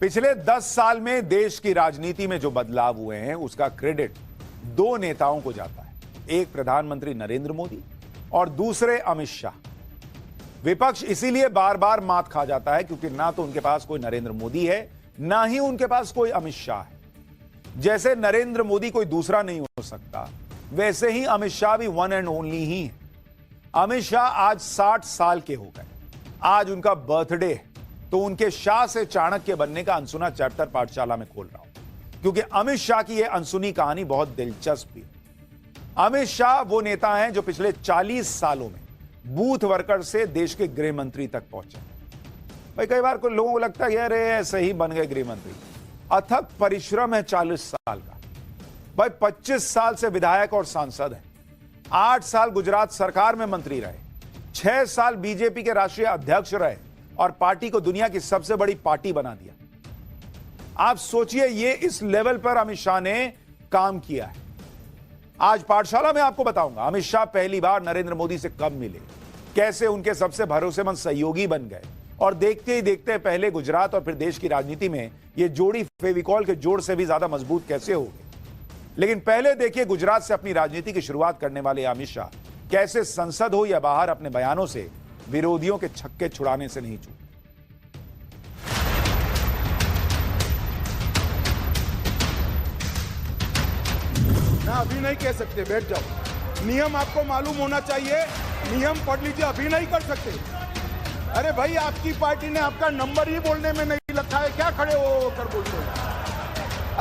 पिछले 10 साल में देश की राजनीति में जो बदलाव हुए हैं उसका क्रेडिट दो नेताओं को जाता है। एक प्रधानमंत्री नरेंद्र मोदी और दूसरे अमित शाह। विपक्ष इसीलिए बार बार मात खा जाता है क्योंकि ना तो उनके पास कोई नरेंद्र मोदी है, ना ही उनके पास कोई अमित शाह है। जैसे नरेंद्र मोदी कोई दूसरा नहीं हो सकता, वैसे ही अमित शाह भी वन एंड ओनली ही है। अमित शाह आज 60 साल के हो गए। आज उनका बर्थडे है, तो उनके शाह से चाणक्य बनने का अनसुना चैप्टर पाठशाला में खोल रहा हूं, क्योंकि अमित शाह की यह अनसुनी कहानी बहुत दिलचस्प है। अमित शाह वो नेता हैं जो पिछले 40 सालों में बूथ वर्कर से देश के गृह मंत्री तक पहुंचे। भाई कई बार लोगों को लगता है अरे ऐसे ही बन गए गृह मंत्री। अथक परिश्रम है 40 साल का। भाई 25 साल से विधायक और सांसद हैं, 8 साल गुजरात सरकार में मंत्री रहे, 6 साल बीजेपी के राष्ट्रीय अध्यक्ष रहे और पार्टी को दुनिया की सबसे बड़ी पार्टी बना दिया। आप सोचिए ये इस लेवल पर अमित शाह ने काम किया है। आज पाठशाला में आपको बताऊंगा अमित शाह पहली बार नरेंद्र मोदी से कब मिले, कैसे उनके सबसे भरोसेमंद सहयोगी बन गए और देखते ही देखते पहले गुजरात और फिर देश की राजनीति में ये जोड़ी फेविकॉल के जोड़ से भी ज्यादा मजबूत कैसे हो गई। लेकिन पहले देखिए गुजरात से अपनी राजनीति की शुरुआत करने वाले अमित शाह कैसे संसद हो या बाहर अपने बयानों से विरोधियों के छक्के छुड़ाने से नहीं चूकते। ना अभी नहीं कह सकते, बैठ जाओ। नियम आपको मालूम होना चाहिए, नियम पढ़ लीजिए, अभी नहीं कर सकते। अरे भाई आपकी पार्टी ने आपका नंबर ही बोलने में नहीं रखा है, क्या खड़े हो कर बोलते हो?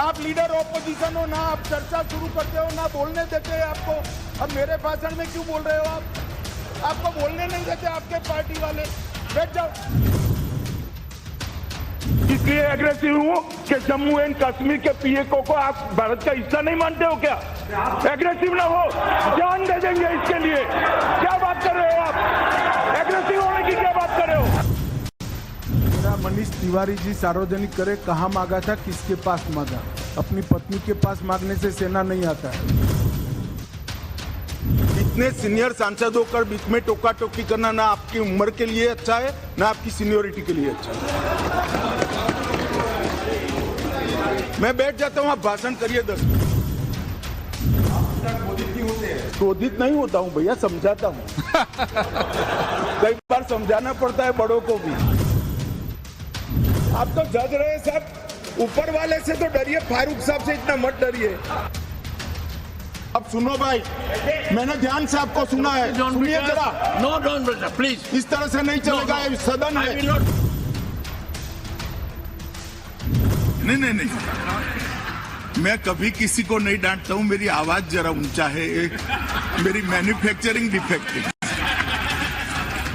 आप लीडर ऑपोजिशन हो ना, आप चर्चा शुरू करते हो ना, बोलने देते हैं आपको। अब मेरे भाषण में क्यों बोल रहे हो आप? आपको बोलने नहीं देते आपके पार्टी वाले। बैठ जाओ। इसलिए एग्रेसिव हूँ कि जम्मू एंड कश्मीर के पीएको को आप भारत का हिस्सा नहीं मानते हो क्या? एग्रेसिव ना हो, जान दे देंगे इसके लिए। क्या बात कर रहे हो आप? एग्रेसिव होने की क्या बात कर रहे हो? मेरा मनीष तिवारी जी सार्वजनिक करे, कहाँ मांगा था, किसके पास मांगा? अपनी पत्नी के पास मांगने से सेना नहीं आता है। इतने सीनियर सांसदों कर बीच में टोका टोकी करना ना आपकी उम्र के लिए अच्छा है, ना आपकी सीनियोरिटी के लिए अच्छा है। मैं बैठ जाता हूँ, आप भाषण करिए 10 मिनट। क्रोधित नहीं होता हूँ भैया, समझाता हूँ। कई बार समझाना पड़ता है बड़ों को भी। आप तो जज रहे साहब, ऊपर वाले से तो डरिए, फारूक साहब से इतना मत डरिए। अब सुनो भाई, मैंने ध्यान से आपको सुना है, सुनिए जरा। नो डोंट प्लीज, इस तरह से नहीं चलेगा, ये सदन है। नहीं, मैं कभी किसी को नहीं डांटता हूं। मेरी आवाज जरा ऊंचा है, मेरी मैन्युफैक्चरिंग डिफेक्ट है।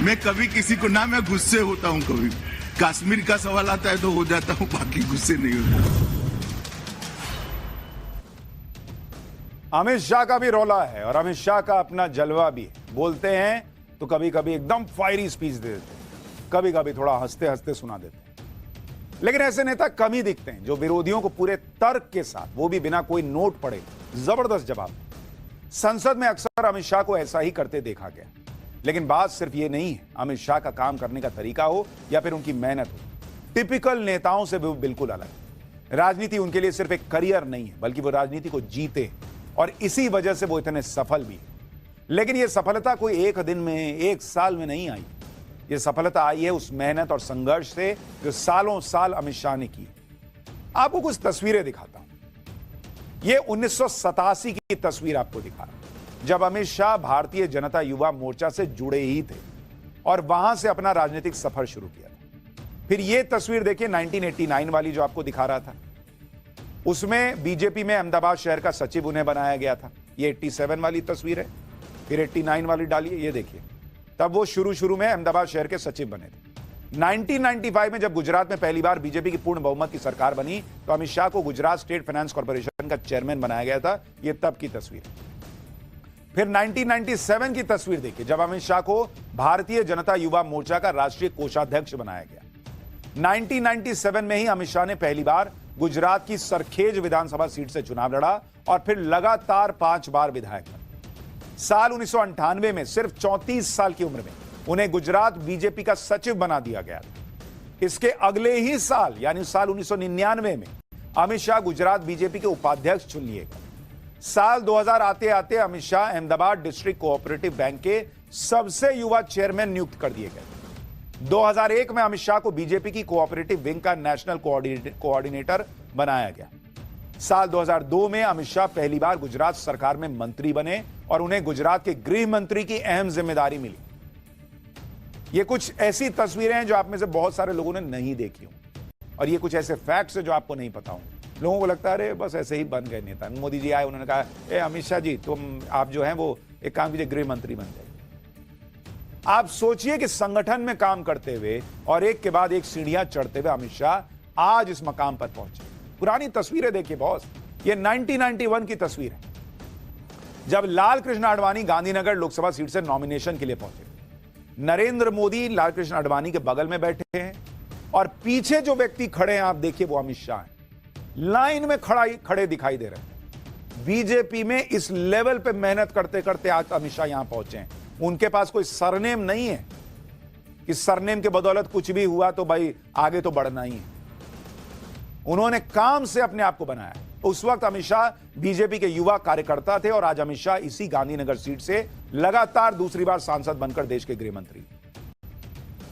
मैं कभी किसी को ना, मैं गुस्से होता हूं। कभी कश्मीर का सवाल आता है तो हो जाता हूं, बाकी गुस्से नहीं होता। अमित शाह का भी रौला है और अमित शाह का अपना जलवा भी है। बोलते हैं तो कभी कभी एकदम फायरी स्पीच दे देते हैं, कभी कभी थोड़ा हंसते हंसते सुना देते हैं। लेकिन ऐसे नेता कम ही दिखते हैं जो विरोधियों को पूरे तर्क के साथ, वो भी बिना कोई नोट पढ़े, जबरदस्त जवाब दें। संसद में अक्सर अमित शाह को ऐसा ही करते देखा गया। लेकिन बात सिर्फ ये नहीं है अमित शाह का काम करने का तरीका हो या फिर उनकी मेहनत हो, टिपिकल नेताओं से भी बिल्कुल अलग। राजनीति उनके लिए सिर्फ एक करियर नहीं है, बल्कि वो राजनीति को जीते और इसी वजह से वो इतने सफल भी है। लेकिन ये सफलता कोई एक दिन में, एक साल में नहीं आई। ये सफलता आई है उस मेहनत और संघर्ष से जो सालों साल अमित शाह ने की। आपको कुछ तस्वीरें दिखाता हूं। ये 1987 की तस्वीर आपको दिखा रहा हूं, जब अमित शाह भारतीय जनता युवा मोर्चा से जुड़े ही थे और वहां से अपना राजनीतिक सफर शुरू किया था। फिर ये तस्वीर देखिए 1989 वाली जो आपको दिखा रहा था। उसमें बीजेपी में अहमदाबाद शहर का सचिव उन्हें बनाया गया था। ये 87 वाली तस्वीर है। फिर 89 वाली डालिए, ये देखिए, तब वो शुरू में अहमदाबाद शहर के सचिव बने थे। 1995 में जब गुजरात में पहली बार बीजेपी की पूर्ण बहुमत की सरकार बनी तो अमित शाह को गुजरात स्टेट फाइनेंस कॉर्पोरेशन का चेयरमैन बनाया गया था। ये तब की तस्वीर। फिर 1997 की तस्वीर देखिए, जब अमित शाह को भारतीय जनता युवा मोर्चा का राष्ट्रीय कोषाध्यक्ष बनाया गया। 1997 में ही अमित शाह ने पहली बार गुजरात की सरखेज विधानसभा सीट से चुनाव लड़ा और फिर लगातार 5 बार विधायक बने। साल 1998 में सिर्फ 34 साल की उम्र में उन्हें गुजरात बीजेपी का सचिव बना दिया गया था। इसके अगले ही साल यानी साल 1999 में अमित शाह गुजरात बीजेपी के उपाध्यक्ष चुन लिए गए। साल 2000 आते आते Amit Shah Ahmedabad district cooperative bank के सबसे युवा चेयरमैन नियुक्त कर दिए गए। 2001 में अमित शाह को बीजेपी की कोऑपरेटिव विंग का नेशनल कोऑर्डिनेटर बनाया गया। साल 2002 में अमित शाह पहली बार गुजरात सरकार में मंत्री बने और उन्हें गुजरात के गृह मंत्री की अहम जिम्मेदारी मिली। ये कुछ ऐसी तस्वीरें हैं जो आप में से बहुत सारे लोगों ने नहीं देखी हों, और ये कुछ ऐसे फैक्ट्स हैं जो आपको नहीं पता हों। लोगों को लगता है अरे बस ऐसे ही बन गए नेता। मोदी जी आए, उन्होंने कहा ए अमित शाह जी आप जो हैं वो एक काम कीजिए, गृह मंत्री बन जाइए। आप सोचिए कि संगठन में काम करते हुए और एक के बाद एक सीढ़ियां चढ़ते हुए अमित शाह आज इस मकाम पर पहुंचे। पुरानी तस्वीरें देखिए बॉस, ये 1991 की तस्वीर है जब लाल कृष्ण आडवाणी गांधीनगर लोकसभा सीट से नॉमिनेशन के लिए पहुंचे। नरेंद्र मोदी लाल कृष्ण आडवाणी के बगल में बैठे हैं और पीछे जो व्यक्ति खड़े हैं आप देखिए वो अमित शाह हैं, लाइन में खड़े दिखाई दे रहे हैं। बीजेपी में इस लेवल पे मेहनत करते करते आज अमित शाह यहां पहुंचे हैं। उनके पास कोई सरनेम नहीं है कि सरनेम के बदौलत कुछ भी हुआ तो भाई आगे तो बढ़ना ही है। उन्होंने काम से अपने आप को बनाया। उस वक्त अमित शाह बीजेपी के युवा कार्यकर्ता थे और आज अमित शाह इसी गांधीनगर सीट से लगातार दूसरी बार सांसद बनकर देश के गृह मंत्री।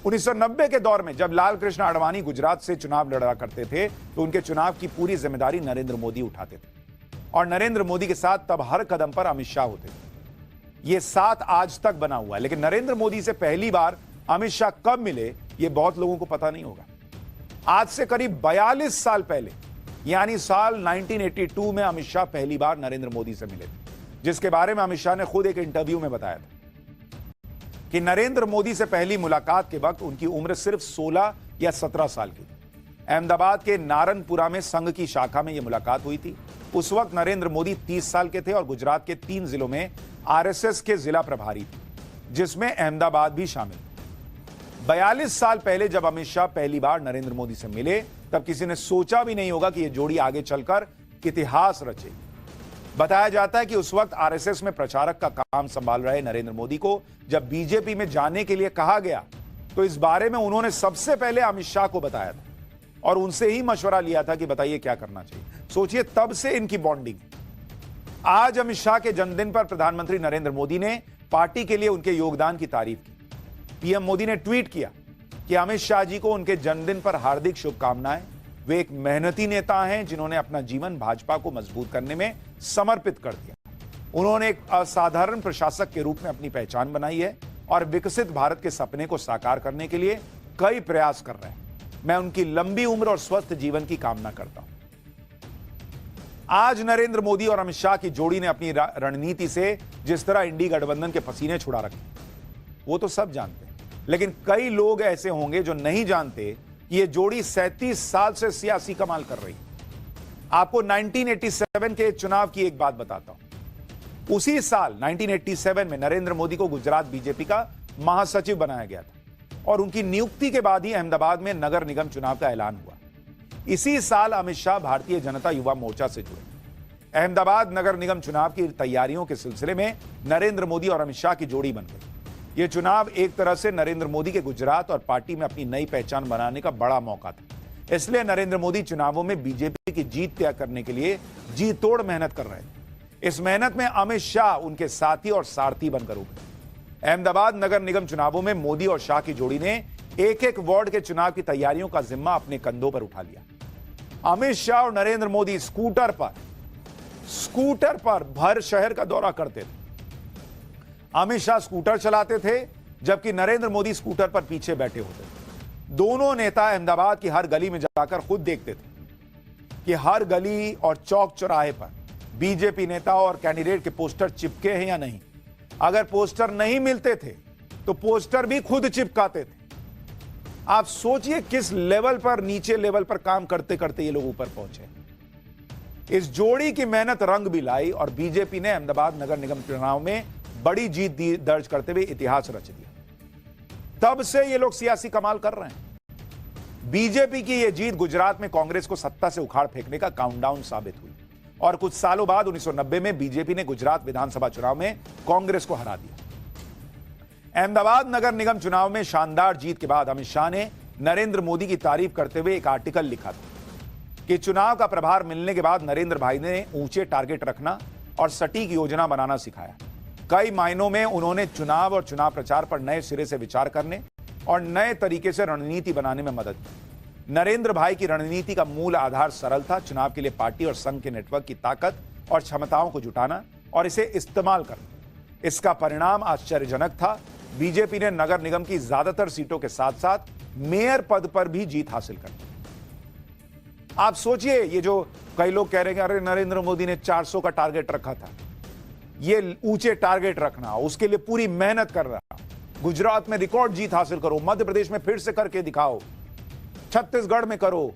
1990 के दौर में जब लाल कृष्ण आडवाणी गुजरात से चुनाव लड़ा करते थे तो उनके चुनाव की पूरी जिम्मेदारी नरेंद्र मोदी उठाते थे और नरेंद्र मोदी के साथ तब हर कदम पर अमित शाह होते थे। यह साथ आज तक बना हुआ है। लेकिन नरेंद्र मोदी से पहली बार अमित शाह कब मिले यह बहुत लोगों को पता नहीं होगा। आज से करीब 42 साल पहले यानी साल 1982 में अमित शाह पहली बार नरेंद्र मोदी से मिले थे, जिसके बारे में अमित शाह ने खुद एक इंटरव्यू में बताया था कि नरेंद्र मोदी से पहली मुलाकात के वक्त उनकी उम्र सिर्फ 16 या 17 साल की थी। अहमदाबाद के नारनपुरा में संघ की शाखा में यह मुलाकात हुई थी। उस वक्त नरेंद्र मोदी 30 साल के थे और गुजरात के 3 जिलों में आरएसएस के जिला प्रभारी थे, जिसमें अहमदाबाद भी शामिल। 42 साल पहले जब अमित शाह पहली बार नरेंद्र मोदी से मिले तब किसी ने सोचा भी नहीं होगा कि यह जोड़ी आगे चलकर इतिहास रचेगी। बताया जाता है कि उस वक्त आरएसएस में प्रचारक का काम संभाल रहे नरेंद्र मोदी को जब बीजेपी में जाने के लिए कहा गया तो इस बारे में उन्होंने सबसे पहले अमित शाह को बताया था और उनसे ही मशवरा लिया था कि बताइए क्या करना चाहिए। सोचिए तब से इनकी बॉन्डिंग। आज अमित शाह के जन्मदिन पर प्रधानमंत्री नरेंद्र मोदी ने पार्टी के लिए उनके योगदान की तारीफ की। पीएम मोदी ने ट्वीट किया कि अमित शाह जी को उनके जन्मदिन पर हार्दिक शुभकामनाएं। वे एक मेहनती नेता हैं जिन्होंने अपना जीवन भाजपा को मजबूत करने में समर्पित कर दिया। उन्होंने एक असाधारण प्रशासक के रूप में अपनी पहचान बनाई है और विकसित भारत के सपने को साकार करने के लिए कई प्रयास कर रहे हैं। मैं उनकी लंबी उम्र और स्वस्थ जीवन की कामना करता हूं। आज नरेंद्र मोदी और अमित शाह की जोड़ी ने अपनी रणनीति से जिस तरह इंडी गठबंधन के पसीने छुड़ा रखे वो तो सब जानते हैं, लेकिन कई लोग ऐसे होंगे जो नहीं जानते कि ये जोड़ी 37 साल से सियासी कमाल कर रही है। आपको 1987 के चुनाव की एक बात बताता हूं। उसी साल 1987 में नरेंद्र मोदी को गुजरात बीजेपी का महासचिव बनाया गया था और उनकी नियुक्ति के बाद ही अहमदाबाद में नगर निगम चुनाव का ऐलान हुआ। इसी साल अमित शाह भारतीय जनता युवा मोर्चा से जुड़े। अहमदाबाद नगर निगम चुनाव की तैयारियों के सिलसिले में नरेंद्र मोदी और अमित शाह की जोड़ी बन गई। यह चुनाव एक तरह से नरेंद्र मोदी के गुजरात और पार्टी में अपनी नई पहचान बनाने का बड़ा मौका था। इसलिए नरेंद्र मोदी चुनावों में बीजेपी की जीत तय करने के लिए जी तोड़ मेहनत कर रहे थे। इस मेहनत में अमित शाह उनके साथी और सारथी बनकर उभरे। अहमदाबाद नगर निगम चुनावों में मोदी और शाह की जोड़ी ने एक एक वार्ड के चुनाव की तैयारियों का जिम्मा अपने कंधों पर उठा लिया। अमित शाह और नरेंद्र मोदी स्कूटर पर भर शहर का दौरा करते थे। अमित शाह स्कूटर चलाते थे जबकि नरेंद्र मोदी स्कूटर पर पीछे बैठे होते थे। दोनों नेता अहमदाबाद की हर गली में जाकर खुद देखते थे कि हर गली और चौक चौराहे पर बीजेपी नेता और कैंडिडेट के पोस्टर चिपके हैं या नहीं। अगर पोस्टर नहीं मिलते थे तो पोस्टर भी खुद चिपकाते थे। आप सोचिए किस लेवल पर, नीचे लेवल पर काम करते करते ये लोग ऊपर पहुंचे। इस जोड़ी की मेहनत रंग भी लाई और बीजेपी ने अहमदाबाद नगर निगम चुनाव में बड़ी जीत दर्ज करते हुए इतिहास रच दिया। तब से ये लोग सियासी कमाल कर रहे हैं। बीजेपी की यह जीत गुजरात में कांग्रेस को सत्ता से उखाड़ फेंकने का काउंटडाउन साबित हुई और कुछ सालों बाद 1990 में बीजेपी ने गुजरात विधानसभा चुनाव में कांग्रेस को हरा दिया। अहमदाबाद नगर निगम चुनाव में शानदार जीत के बाद अमित शाह ने नरेंद्र मोदी की तारीफ करते हुए एक आर्टिकल लिखा था कि चुनाव का प्रभार मिलने के बाद नरेंद्र भाई ने ऊंचे टारगेट रखना और सटीक योजना बनाना सिखाया। कई मायनों में उन्होंने चुनाव और चुनाव प्रचार पर नए सिरे से विचार करने और नए तरीके से रणनीति बनाने में मदद की। नरेंद्र भाई की रणनीति का मूल आधार सरल था, चुनाव के लिए पार्टी और संघ के नेटवर्क की ताकत और क्षमताओं को जुटाना और इसे इस्तेमाल करना। इसका परिणाम आश्चर्यजनक था। बीजेपी ने नगर निगम की ज्यादातर सीटों के साथ साथ मेयर पद पर भी जीत हासिल कर ली। आप सोचिए, ये जो कई लोग कह रहे हैं अरे नरेंद्र मोदी ने 400 का टारगेट रखा था, ये ऊंचे टारगेट रखना, उसके लिए पूरी मेहनत कर रहा। गुजरात में रिकॉर्ड जीत हासिल करो, मध्य प्रदेश में फिर से करके दिखाओ, छत्तीसगढ़ में करो।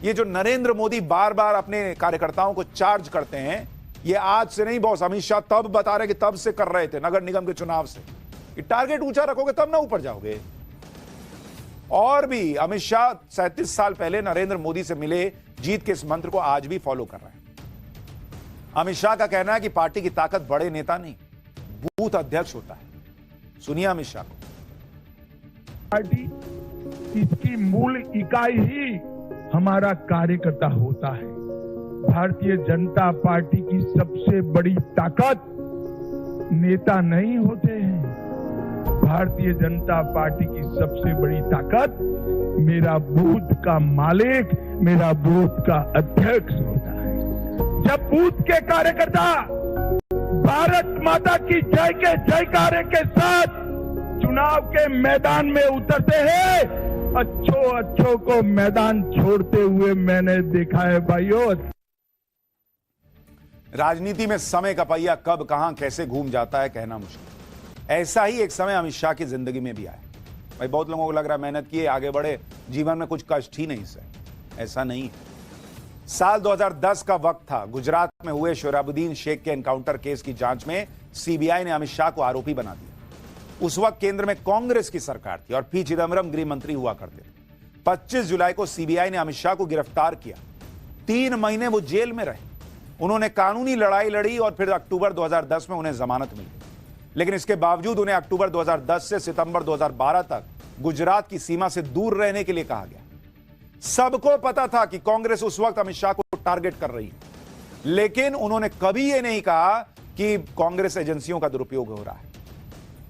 ये जो नरेंद्र मोदी बार बार अपने कार्यकर्ताओं को चार्ज करते हैं, ये आज से नहीं बॉस, अमित शाह तब बता रहे कि तब से कर रहे थे नगर निगम के चुनाव से। ये टारगेट ऊंचा रखोगे तब ना ऊपर जाओगे। और भी अमित शाह 37 साल पहले नरेंद्र मोदी से मिले, जीत के इस मंत्र को आज भी फॉलो कर रहे हैं। अमित शाह का कहना है कि पार्टी की ताकत बड़े नेता नहीं, बूथ अध्यक्ष होता है। सुनिए अमित शाह को। पार्टी इसकी मूल इकाई ही हमारा कार्यकर्ता होता है। भारतीय जनता पार्टी की सबसे बड़ी ताकत नेता नहीं होते हैं। भारतीय जनता पार्टी की सबसे बड़ी ताकत मेरा बूथ का मालिक, मेरा बूथ का अध्यक्ष होता है। जब बूथ के कार्यकर्ता भारत माता की जय के जयकारे के साथ चुनाव के मैदान में उतरते हैं, अच्छों को मैदान छोड़ते हुए मैंने देखा है भाइयों। राजनीति में समय का पहिया कब कहां कैसे घूम जाता है कहना मुश्किल। ऐसा ही एक समय अमित शाह की जिंदगी में भी आया। भाई बहुत लोगों को लग रहा है मेहनत किए आगे बढ़े, जीवन में कुछ कष्ट ही नहीं सहे। ऐसा नहीं है। साल 2010 का वक्त था। गुजरात में हुए शोराबुद्दीन शेख के एनकाउंटर केस की जांच में सीबीआई ने अमित शाह को आरोपी बना दिया। उस वक्त केंद्र में कांग्रेस की सरकार थी और पी चिदम्बरम गृह मंत्री हुआ करते थे। 25 जुलाई को सीबीआई ने अमित शाह को गिरफ्तार किया। 3 महीने वो जेल में रहे। उन्होंने कानूनी लड़ाई लड़ी और फिर अक्टूबर 2010 में उन्हें जमानत मिल गई। लेकिन इसके बावजूद उन्हें अक्टूबर 2010 से सितंबर 2012 तक गुजरात की सीमा से दूर रहने के लिए कहा गया। सबको पता था कि कांग्रेस उस वक्त अमित शाह को टारगेट कर रही है, लेकिन उन्होंने कभी यह नहीं कहा कि कांग्रेस एजेंसियों का दुरुपयोग हो रहा है,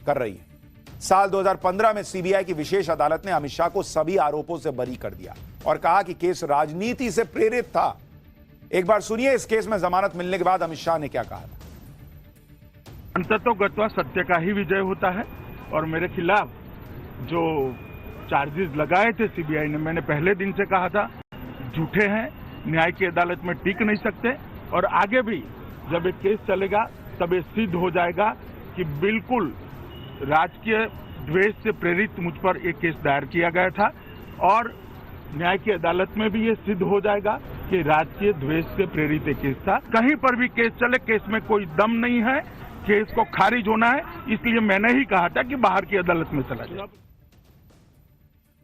कर रही है। साल 2015 में सीबीआई की विशेष अदालत ने अमित शाह को सभी आरोपों से बरी कर दिया और कहा कि केस राजनीति से प्रेरित था। एक बार सुनिए इस केस में जमानत मिलने के बाद अमित शाह ने क्या कहा था। अंततोगत्वा सत्य का ही विजय होता है और मेरे खिलाफ जो चार्जेस लगाए थे सीबीआई ने, मैंने पहले दिन से कहा था झूठे हैं, न्याय की अदालत में टिक नहीं सकते। और आगे भी जब एक केस चलेगा तब ये सिद्ध हो जाएगा कि बिल्कुल राजकीय द्वेष से प्रेरित मुझ पर एक केस दायर किया गया था और न्याय की अदालत में भी ये सिद्ध हो जाएगा कि राजकीय द्वेष से प्रेरित एक केस था। कहीं पर भी केस चले, केस में कोई दम नहीं है, केस को खारिज होना है, इसलिए मैंने ही कहा था कि बाहर की अदालत में चला जाए।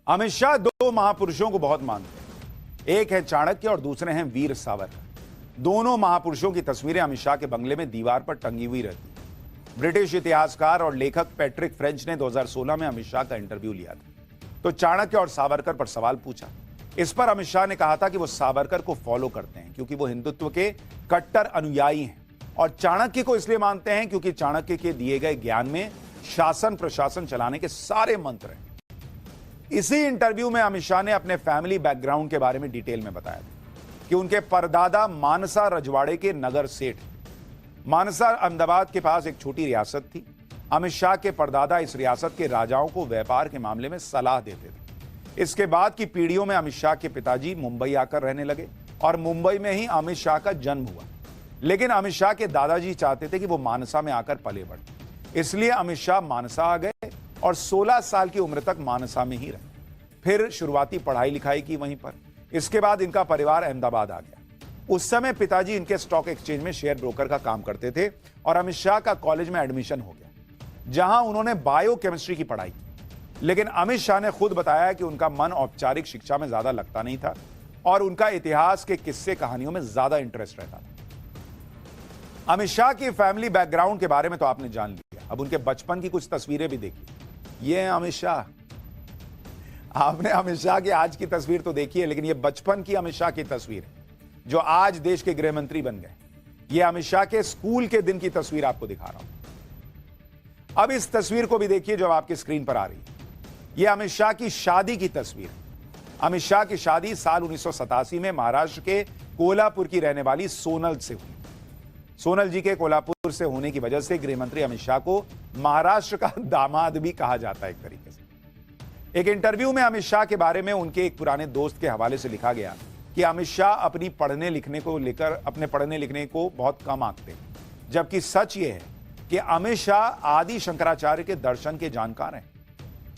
अमित शाह 2 महापुरुषों को बहुत मानते हैं। एक है चाणक्य और दूसरे हैं वीर सावरकर। दोनों महापुरुषों की तस्वीरें अमित शाह के बंगले में दीवार पर टंगी हुई रहती है। ब्रिटिश इतिहासकार और लेखक पैट्रिक फ्रेंच ने 2016 में अमित शाह का इंटरव्यू लिया था, तो चाणक्य और सावरकर पर सवाल पूछा। इस पर अमित शाह ने कहा था कि वो सावरकर को फॉलो करते हैं क्योंकि वो हिंदुत्व के कट्टर अनुयायी हैं, और चाणक्य को इसलिए मानते हैं क्योंकि चाणक्य के दिए गए ज्ञान में शासन प्रशासन चलाने के सारे मंत्र हैं। इसी इंटरव्यू में अमित शाह ने अपने फैमिली बैकग्राउंड के बारे में डिटेल में बताया था कि उनके परदादा मानसा रजवाड़े के नगर सेठ। मानसा अहमदाबाद के पास एक छोटी रियासत थी। अमित शाह के परदादा इस रियासत के राजाओं को व्यापार के मामले में सलाह देते थे। इसके बाद की पीढ़ियों में अमित शाह के पिताजी मुंबई आकर रहने लगे और मुंबई में ही अमित शाह का जन्म हुआ। लेकिन अमित शाह के दादाजी चाहते थे कि वो मानसा में आकर पले बढ़े, इसलिए अमित शाह मानसा आ गए और 16 साल की उम्र तक मानसा में ही रहे। फिर शुरुआती पढ़ाई लिखाई की वहीं पर। इसके बाद इनका परिवार अहमदाबाद आ गया। उस समय पिताजी इनके स्टॉक एक्सचेंज में शेयर ब्रोकर का काम करते थे और अमित शाह का कॉलेज में एडमिशन हो गया, जहां उन्होंने बायोकेमिस्ट्री की पढ़ाई की। लेकिन अमित शाह ने खुद बताया कि उनका मन औपचारिक शिक्षा में ज्यादा लगता नहीं था और उनका इतिहास के किस्से कहानियों में ज्यादा इंटरेस्ट रहता था। अमित शाह की फैमिली बैकग्राउंड के बारे में तो आपने जान लिया। अब उनके बचपन की कुछ तस्वीरें भी देखिए। ये हैं अमित शाह। आपने अमित शाह की आज की तस्वीर तो देखी है, लेकिन ये बचपन की अमित शाह की तस्वीर है जो आज देश के गृह मंत्री बन गए। ये अमित शाह के स्कूल के दिन की तस्वीर आपको दिखा रहा हूं। अब इस तस्वीर को भी देखिए जो आपकी स्क्रीन पर आ रही है। ये अमित शाह की शादी की तस्वीर है। अमित शाह की शादी साल 1987 में महाराष्ट्र के कोल्हापुर की रहने वाली सोनल से हुई। सोनल जी के कोल्हापुर से होने की वजह से गृह मंत्री अमित शाह को महाराष्ट्र का दामाद भी कहा जाता है एक तरीके से। एक इंटरव्यू में अमित शाह के बारे में उनके एक पुराने दोस्त के हवाले से लिखा गया कि अमित शाह अपने पढ़ने लिखने को बहुत कम आंकते हैं, जबकि सच यह है कि अमित शाह आदि शंकराचार्य के दर्शन के जानकार हैं।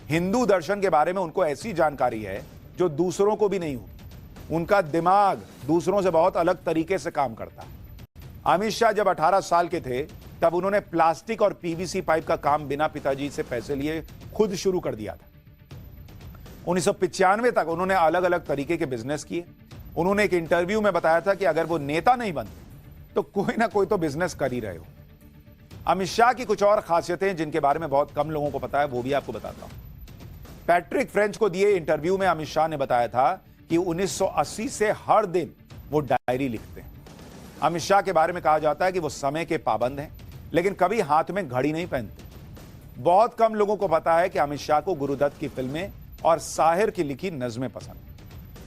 हिंदू दर्शन के बारे में उनको ऐसी जानकारी है जो दूसरों को भी नहीं होगी। उनका दिमाग दूसरों से बहुत अलग तरीके से काम करता है। अमित शाह जब 18 साल के थे तब उन्होंने प्लास्टिक और पीवीसी पाइप का काम बिना पिताजी से पैसे लिए खुद शुरू कर दिया था। 1995 तक उन्होंने अलग अलग तरीके के बिजनेस किए। उन्होंने एक इंटरव्यू में बताया था कि अगर वो नेता नहीं बनते तो कोई ना कोई तो बिजनेस कर ही रहे हो। अमित शाह की कुछ और खासियतें जिनके बारे में बहुत कम लोगों को पता है वो भी आपको बताता हूं। पैट्रिक फ्रेंच को दिए इंटरव्यू में अमित शाह ने बताया था कि 1980 से हर दिन वो डायरी लिखते हैं। अमित शाह के बारे में कहा जाता है कि वो समय के पाबंद हैं, लेकिन कभी हाथ में घड़ी नहीं पहनते। बहुत कम लोगों को पता है कि अमित शाह को गुरुदत्त की फिल्में और साहिर की लिखी नज़में पसंद।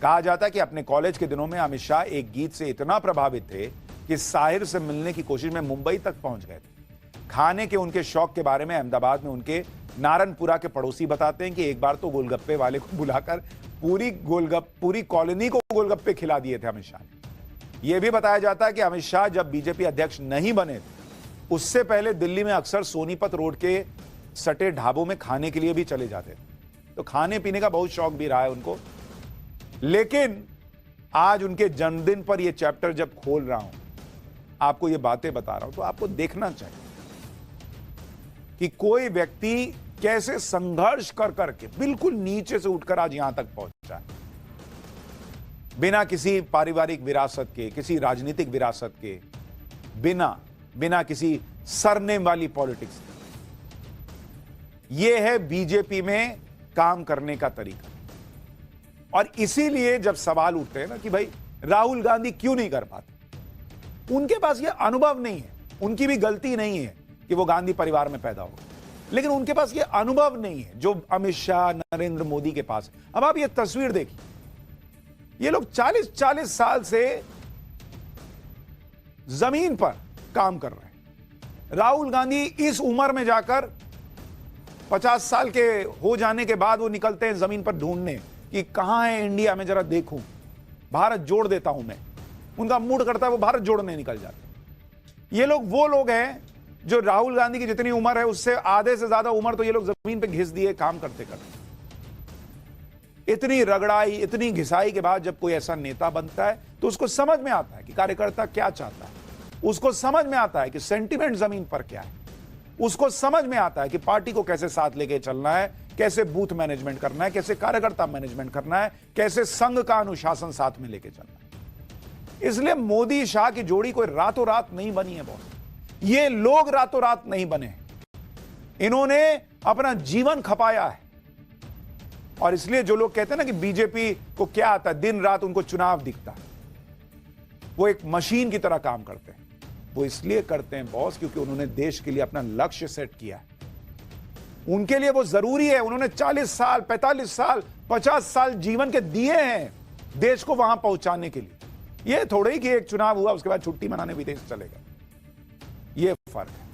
कहा जाता है कि अपने कॉलेज के दिनों में अमित शाह एक गीत से इतना प्रभावित थे कि साहिर से मिलने की कोशिश में मुंबई तक पहुंच गए थे। खाने के उनके शौक के बारे में अहमदाबाद में उनके नारनपुरा के पड़ोसी बताते हैं कि एक बार तो गोलगप्पे वाले को बुलाकर पूरी कॉलोनी को गोलगप्पे खिला दिए थे अमित शाह ने। यह भी बताया जाता है कि अमित शाह जब बीजेपी अध्यक्ष नहीं बने थे उससे पहले दिल्ली में अक्सर सोनीपत रोड के सटे ढाबों में खाने के लिए भी चले जाते थे। तो खाने पीने का बहुत शौक भी रहा है उनको। लेकिन आज उनके जन्मदिन पर यह चैप्टर जब खोल रहा हूं, आपको ये बातें बता रहा हूं, तो आपको देखना चाहिए कि कोई व्यक्ति कैसे संघर्ष कर करके बिल्कुल नीचे से उठकर आज यहां तक पहुंचा है, बिना किसी पारिवारिक विरासत के, किसी राजनीतिक विरासत के, बिना किसी सरनेम वाली पॉलिटिक्स के। यह है बीजेपी में काम करने का तरीका। और इसीलिए जब सवाल उठते हैं ना कि भाई राहुल गांधी क्यों नहीं कर पाते, उनके पास यह अनुभव नहीं है। उनकी भी गलती नहीं है कि वो गांधी परिवार में पैदा हो, लेकिन उनके पास यह अनुभव नहीं है जो अमित शाह, नरेंद्र मोदी के पास है। अब आप ये तस्वीर देखिए, ये लोग 40 साल से जमीन पर काम कर रहे हैं। राहुल गांधी इस उम्र में जाकर 50 साल के हो जाने के बाद वो निकलते हैं जमीन पर ढूंढने कि कहां है इंडिया में, जरा देखूं, भारत जोड़ देता हूं मैं। उनका मूड करता है वो भारत जोड़ने निकल जाते। ये लोग वो लोग हैं जो राहुल गांधी की जितनी उम्र है उससे आधे से ज्यादा उम्र तो ये लोग जमीन पे घिस दिए काम करते करते। इतनी रगड़ाई, इतनी घिसाई के बाद जब कोई ऐसा नेता बनता है तो उसको समझ में आता है कि कार्यकर्ता क्या चाहता है। उसको समझ में आता है कि सेंटिमेंट जमीन पर क्या है। उसको समझ में आता है कि पार्टी को कैसे साथ लेके चलना है, कैसे बूथ मैनेजमेंट करना है, कैसे कार्यकर्ता मैनेजमेंट करना है, कैसे संघ का अनुशासन साथ में लेके चलना है। इसलिए मोदी शाह की जोड़ी कोई रातों रात नहीं बनी है बॉस। ये लोग रातों रात नहीं बने, इन्होंने अपना जीवन खपाया है। और इसलिए जो लोग कहते हैं ना कि बीजेपी को क्या आता है, दिन रात उनको चुनाव दिखता है, वो एक मशीन की तरह काम करते हैं। वो इसलिए करते हैं बॉस क्योंकि उन्होंने देश के लिए अपना लक्ष्य सेट किया है। उनके लिए वो जरूरी है। उन्होंने 40 साल, 45 साल, 50 साल जीवन के दिए हैं देश को वहां पहुंचाने के लिए। ये थोड़े ही कि एक चुनाव हुआ उसके बाद छुट्टी मनाने विदेश चले गए। ये फर्क है।